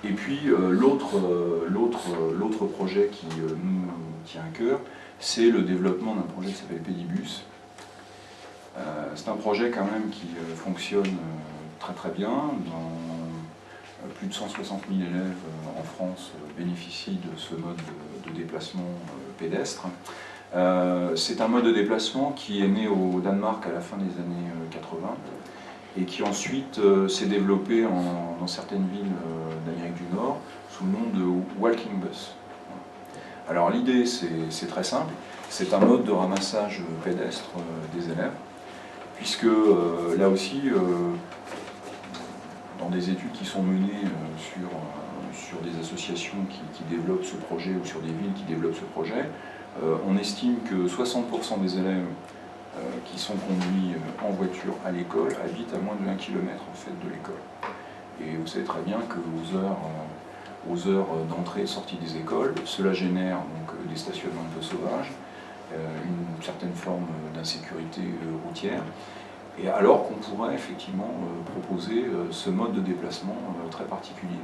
Et puis l'autre projet qui nous tient à cœur, c'est le développement d'un projet qui s'appelle Pédibus. C'est un projet quand même qui fonctionne très très bien. Plus de 160 000 élèves en France bénéficient de ce mode de déplacement pédestre. C'est un mode de déplacement qui est né au Danemark à la fin des années 80 et qui ensuite s'est développé dans certaines villes d'Amérique du Nord sous le nom de Walking Bus. Alors l'idée c'est très simple, c'est un mode de ramassage pédestre des élèves, puisque là aussi, dans des études qui sont menées sur des associations qui développent ce projet ou sur des villes qui développent ce projet, on estime que 60% des élèves qui sont conduits en voiture à l'école habitent à moins de 1 km en fait, de l'école. Et vous savez très bien qu'aux heures d'entrée et sortie des écoles, cela génère donc, des stationnements un peu sauvages, une certaine forme d'insécurité routière, et alors qu'on pourrait effectivement proposer ce mode de déplacement très particulier.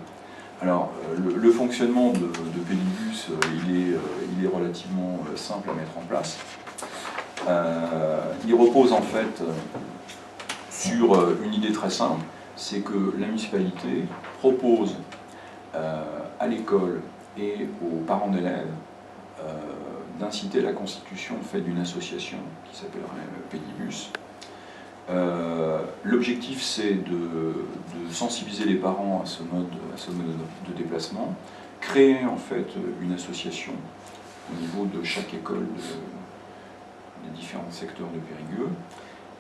Alors, le fonctionnement de Pédibus, il est relativement simple à mettre en place. Il repose en fait sur une idée très simple, c'est que la municipalité propose à l'école et aux parents d'élèves d'inciter la constitution en fait, d'une association qui s'appellerait Pédibus. L'objectif c'est de sensibiliser les parents à ce mode de déplacement, créer en fait une association au niveau de chaque école des différents secteurs de Périgueux,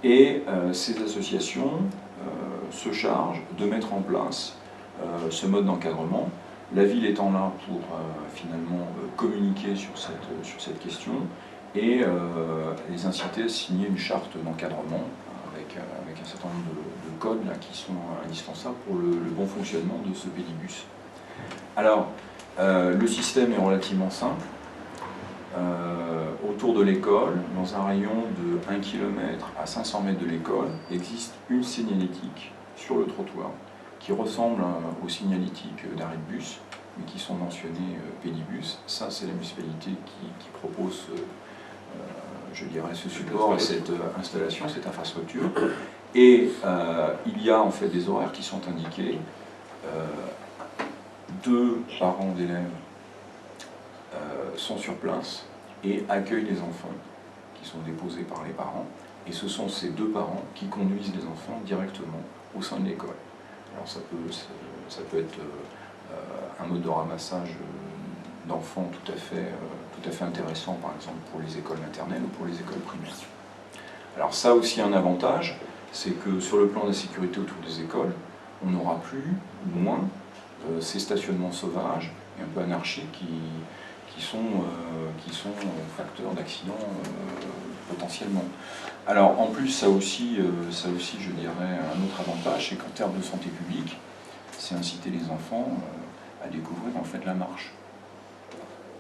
et ces associations se chargent de mettre en place ce mode d'encadrement, la ville étant là pour finalement communiquer sur cette question et les inciter à signer une charte d'encadrement avec un certain nombre de codes là, qui sont indispensables pour le bon fonctionnement de ce Pédibus. Alors, le système est relativement simple. Autour de l'école, dans un rayon de 1 km à 500 mètres de l'école, existe une signalétique sur le trottoir qui ressemble aux signalétiques d'arrêt de bus, mais qui sont mentionnées Pédibus. Ça, c'est la municipalité qui propose je dirais, ce support et cette installation, cette infrastructure. Et il y a en fait des horaires qui sont indiqués. 2 parents d'élèves sont sur place et accueillent les enfants qui sont déposés par les parents. Et ce sont ces 2 parents qui conduisent les enfants directement au sein de l'école. Alors ça peut être un mode de ramassage d'enfants tout à fait intéressant, par exemple pour les écoles maternelles ou pour les écoles primaires. Alors ça a aussi un avantage, c'est que sur le plan de la sécurité autour des écoles, on n'aura plus, ou moins, ces stationnements sauvages et un peu anarchiques qui sont facteurs d'accidents potentiellement. Alors en plus, ça aussi, je dirais, un autre avantage, c'est qu'en termes de santé publique, c'est inciter les enfants à découvrir en fait la marche.